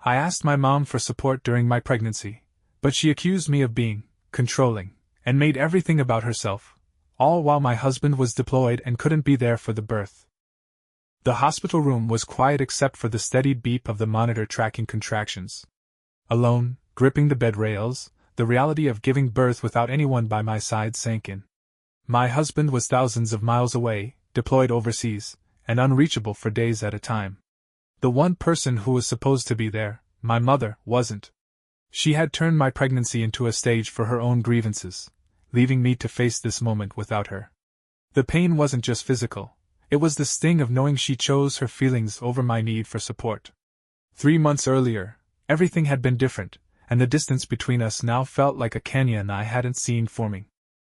I asked my mom for support during my pregnancy, but she accused me of being controlling and made everything about herself, all while my husband was deployed and couldn't be there for the birth. The hospital room was quiet except for the steady beep of the monitor tracking contractions. Alone, gripping the bed rails, the reality of giving birth without anyone by my side sank in. My husband was thousands of miles away, deployed overseas, and unreachable for days at a time. The one person who was supposed to be there, my mother, wasn't. She had turned my pregnancy into a stage for her own grievances, leaving me to face this moment without her. The pain wasn't just physical, it was the sting of knowing she chose her feelings over my need for support. 3 months earlier, everything had been different, and the distance between us now felt like a canyon I hadn't seen forming.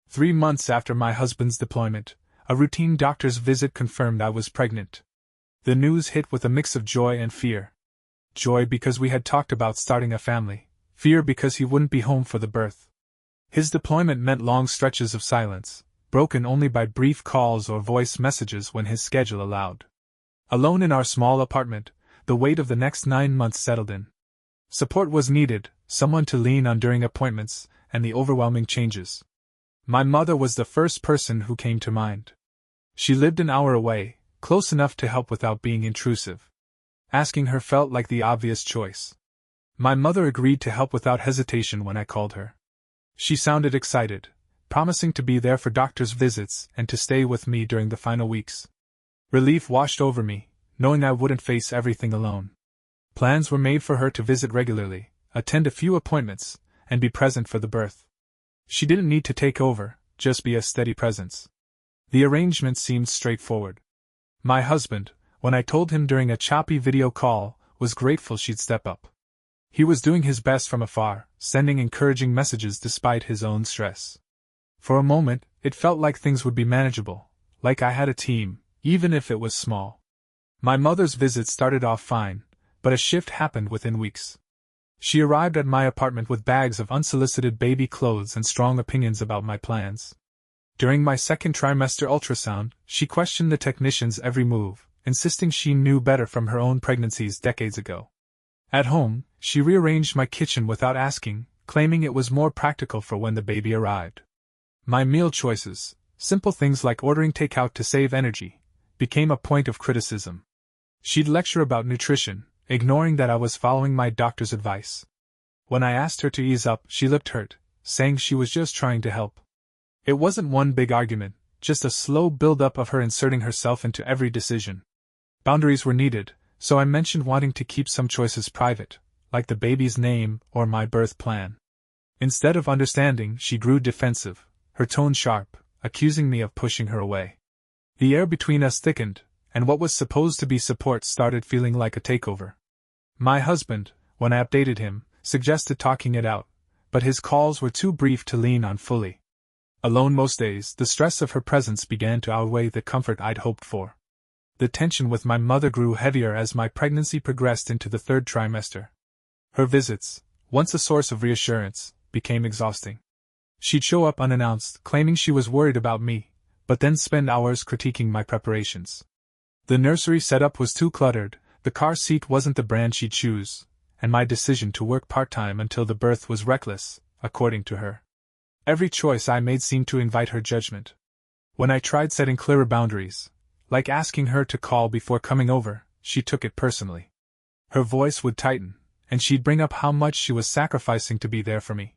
3 months after my husband's deployment, a routine doctor's visit confirmed I was pregnant. The news hit with a mix of joy and fear. Joy because we had talked about starting a family, fear because he wouldn't be home for the birth. His deployment meant long stretches of silence, broken only by brief calls or voice messages when his schedule allowed. Alone in our small apartment, the weight of the next 9 months settled in. Support was needed, someone to lean on during appointments and the overwhelming changes. My mother was the first person who came to mind. She lived an hour away, close enough to help without being intrusive. Asking her felt like the obvious choice. My mother agreed to help without hesitation when I called her. She sounded excited, promising to be there for doctor's visits and to stay with me during the final weeks. Relief washed over me, knowing I wouldn't face everything alone. Plans were made for her to visit regularly, attend a few appointments, and be present for the birth. She didn't need to take over, just be a steady presence. The arrangement seemed straightforward. My husband, when I told him during a choppy video call, was grateful she'd step up. He was doing his best from afar, sending encouraging messages despite his own stress. For a moment, it felt like things would be manageable, like I had a team, even if it was small. My mother's visit started off fine, but a shift happened within weeks. She arrived at my apartment with bags of unsolicited baby clothes and strong opinions about my plans. During my second trimester ultrasound, she questioned the technician's every move, insisting she knew better from her own pregnancies decades ago. At home, she rearranged my kitchen without asking, claiming it was more practical for when the baby arrived. My meal choices, simple things like ordering takeout to save energy, became a point of criticism. She'd lecture about nutrition, ignoring that I was following my doctor's advice. When I asked her to ease up, she looked hurt, saying she was just trying to help. It wasn't one big argument, just a slow build-up of her inserting herself into every decision. Boundaries were needed, so I mentioned wanting to keep some choices private, like the baby's name or my birth plan. Instead of understanding, she grew defensive, her tone sharp, accusing me of pushing her away. The air between us thickened, and what was supposed to be support started feeling like a takeover. My husband, when I updated him, suggested talking it out, but his calls were too brief to lean on fully. Alone most days, the stress of her presence began to outweigh the comfort I'd hoped for. The tension with my mother grew heavier as my pregnancy progressed into the 3rd trimester. Her visits, once a source of reassurance, became exhausting. She'd show up unannounced, claiming she was worried about me, but then spend hours critiquing my preparations. The nursery setup was too cluttered, the car seat wasn't the brand she'd choose, and my decision to work part-time until the birth was reckless, according to her. Every choice I made seemed to invite her judgment. When I tried setting clearer boundaries, like asking her to call before coming over, she took it personally. Her voice would tighten, and she'd bring up how much she was sacrificing to be there for me.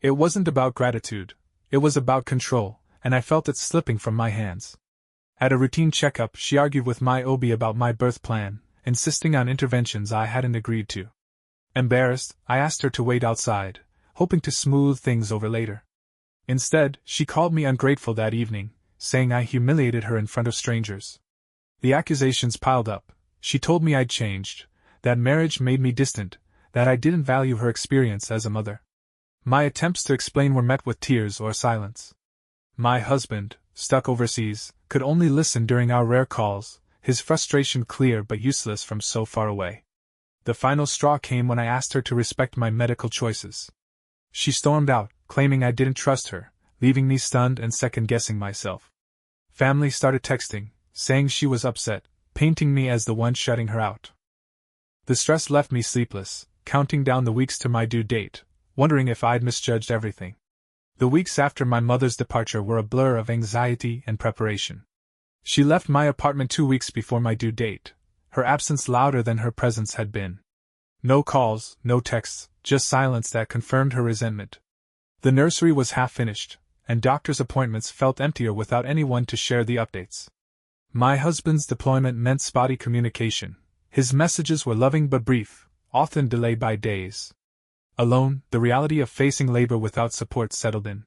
It wasn't about gratitude, it was about control, and I felt it slipping from my hands. At a routine checkup, she argued with my OB about my birth plan, insisting on interventions I hadn't agreed to. Embarrassed, I asked her to wait outside, hoping to smooth things over later. Instead, she called me ungrateful that evening, saying I humiliated her in front of strangers. The accusations piled up. She told me I'd changed, that marriage made me distant, that I didn't value her experience as a mother. My attempts to explain were met with tears or silence. My husband, stuck overseas, could only listen during our rare calls, his frustration clear but useless from so far away. The final straw came when I asked her to respect my medical choices. She stormed out, claiming I didn't trust her, leaving me stunned and second-guessing myself. Family started texting, saying she was upset, painting me as the one shutting her out. The stress left me sleepless, counting down the weeks to my due date, wondering if I'd misjudged everything. The weeks after my mother's departure were a blur of anxiety and preparation. She left my apartment 2 weeks before my due date, her absence louder than her presence had been. No calls, no texts, just silence that confirmed her resentment. The nursery was half finished, and doctor's appointments felt emptier without anyone to share the updates. My husband's deployment meant spotty communication. His messages were loving but brief, often delayed by days. Alone, the reality of facing labor without support settled in.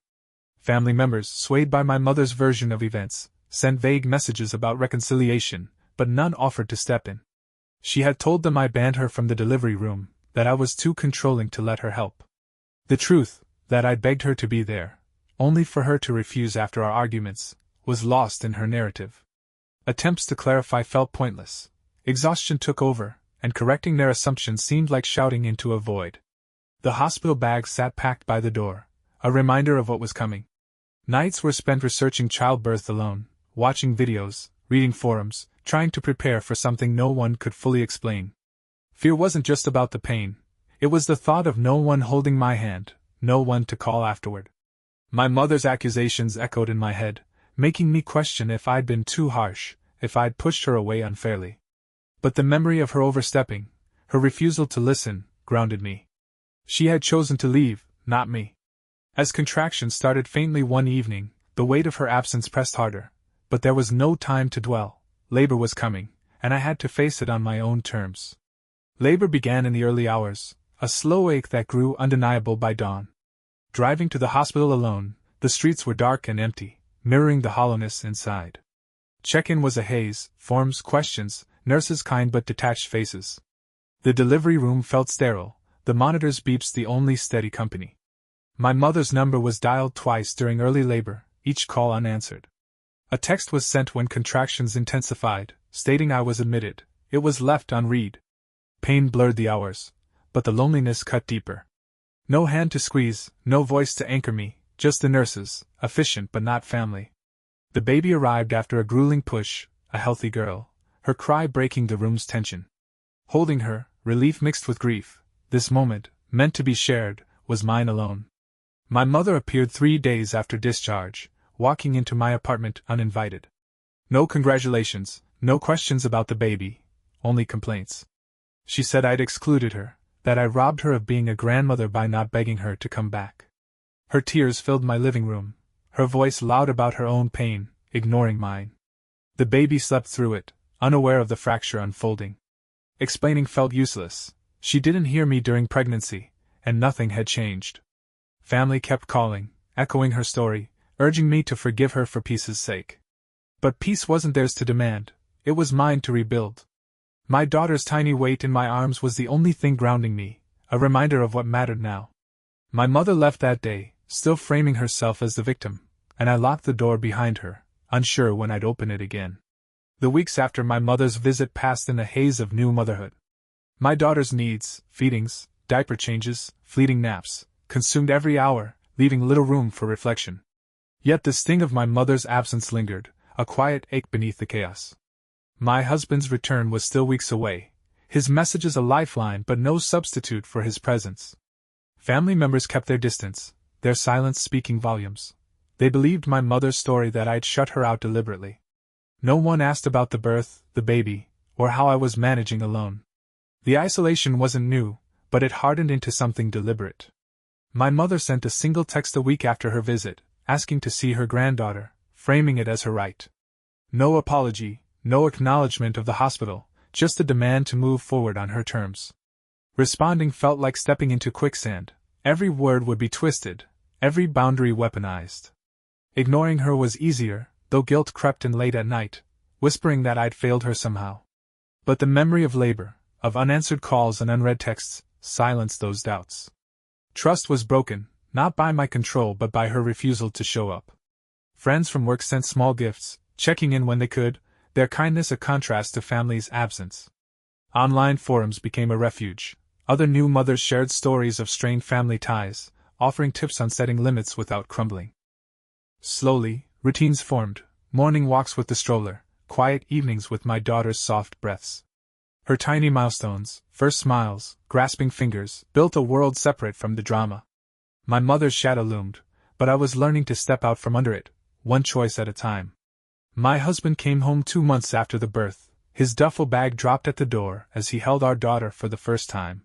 Family members, swayed by my mother's version of events, sent vague messages about reconciliation, but none offered to step in. She had told them I banned her from the delivery room, that I was too controlling to let her help. The truth, that I'd begged her to be there, only for her to refuse after our arguments, was lost in her narrative. Attempts to clarify felt pointless. Exhaustion took over, and correcting their assumptions seemed like shouting into a void. The hospital bag sat packed by the door, a reminder of what was coming. Nights were spent researching childbirth alone, watching videos, reading forums, trying to prepare for something no one could fully explain. Fear wasn't just about the pain, it was the thought of no one holding my hand, no one to call afterward. My mother's accusations echoed in my head, making me question if I'd been too harsh, if I'd pushed her away unfairly. But the memory of her overstepping, her refusal to listen, grounded me. She had chosen to leave, not me. As contractions started faintly one evening, the weight of her absence pressed harder, but there was no time to dwell. Labor was coming, and I had to face it on my own terms. Labor began in the early hours, a slow ache that grew undeniable by dawn. Driving to the hospital alone, the streets were dark and empty, mirroring the hollowness inside. Check-in was a haze, forms, questions, nurses' kind but detached faces. The delivery room felt sterile, the monitor's beeps the only steady company. My mother's number was dialed twice during early labor, each call unanswered. A text was sent when contractions intensified, stating I was admitted. It was left unread. Pain blurred the hours, but the loneliness cut deeper. No hand to squeeze, no voice to anchor me, just the nurses, efficient but not family. The baby arrived after a grueling push, a healthy girl, her cry breaking the room's tension. Holding her, relief mixed with grief, this moment, meant to be shared, was mine alone. My mother appeared 3 days after discharge, walking into my apartment uninvited. No congratulations, no questions about the baby, only complaints. She said I'd excluded her, that I robbed her of being a grandmother by not begging her to come back. Her tears filled my living room, her voice loud about her own pain, ignoring mine. The baby slept through it, unaware of the fracture unfolding. Explaining felt useless. She didn't hear me during pregnancy, and nothing had changed. Family kept calling, echoing her story, urging me to forgive her for peace's sake. But peace wasn't theirs to demand, it was mine to rebuild. My daughter's tiny weight in my arms was the only thing grounding me, a reminder of what mattered now. My mother left that day, still framing herself as the victim, and I locked the door behind her, unsure when I'd open it again. The weeks after my mother's visit passed in a haze of new motherhood. My daughter's needs, feedings, diaper changes, fleeting naps, consumed every hour, leaving little room for reflection. Yet the sting of my mother's absence lingered, a quiet ache beneath the chaos. My husband's return was still weeks away, his messages a lifeline but no substitute for his presence. Family members kept their distance, their silence speaking volumes. They believed my mother's story that I'd shut her out deliberately. No one asked about the birth, the baby, or how I was managing alone. The isolation wasn't new, but it hardened into something deliberate. My mother sent a single text a week after her visit, asking to see her granddaughter, framing it as her right. No apology, no acknowledgement of the hospital, just a demand to move forward on her terms. Responding felt like stepping into quicksand. Every word would be twisted, every boundary weaponized. Ignoring her was easier, though guilt crept in late at night, whispering that I'd failed her somehow. But the memory of labor, of unanswered calls and unread texts, silenced those doubts. Trust was broken, not by my control but by her refusal to show up. Friends from work sent small gifts, checking in when they could, their kindness a contrast to family's absence. Online forums became a refuge. Other new mothers shared stories of strained family ties, offering tips on setting limits without crumbling. Slowly, routines formed, morning walks with the stroller, quiet evenings with my daughter's soft breaths. Her tiny milestones, first smiles, grasping fingers, built a world separate from the drama. My mother's shadow loomed, but I was learning to step out from under it, one choice at a time. My husband came home 2 months after the birth. His duffel bag dropped at the door as he held our daughter for the first time.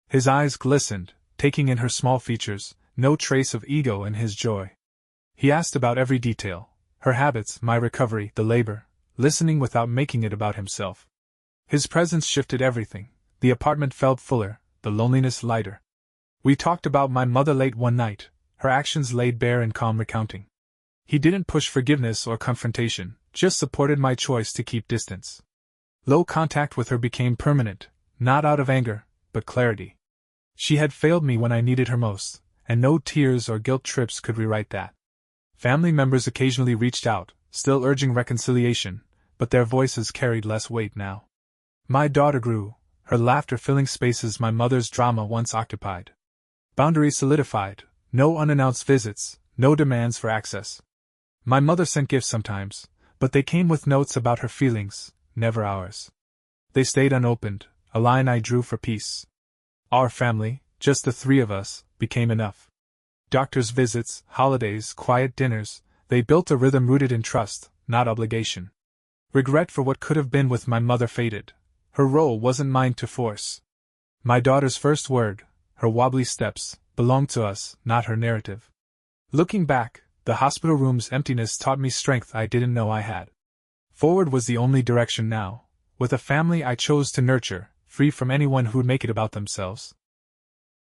His eyes glistened, taking in her small features, no trace of ego in his joy. He asked about every detail, her habits, my recovery, the labor, listening without making it about himself. His presence shifted everything. The apartment felt fuller, the loneliness lighter. We talked about my mother late one night, her actions laid bare in calm recounting. He didn't push forgiveness or confrontation, just supported my choice to keep distance. Low contact with her became permanent, not out of anger, but clarity. She had failed me when I needed her most, and no tears or guilt trips could rewrite that. Family members occasionally reached out, still urging reconciliation, but their voices carried less weight now. My daughter grew, her laughter filling spaces my mother's drama once occupied. Boundaries solidified, no unannounced visits, no demands for access. My mother sent gifts sometimes, but they came with notes about her feelings, never ours. They stayed unopened, a line I drew for peace. Our family, just the 3 of us, became enough. Doctors' visits, holidays, quiet dinners, they built a rhythm rooted in trust, not obligation. Regret for what could have been with my mother faded. Her role wasn't mine to force. My daughter's first word, her wobbly steps, belonged to us, not her narrative. Looking back, the hospital room's emptiness taught me strength I didn't know I had. Forward was the only direction now, with a family I chose to nurture, free from anyone who'd make it about themselves.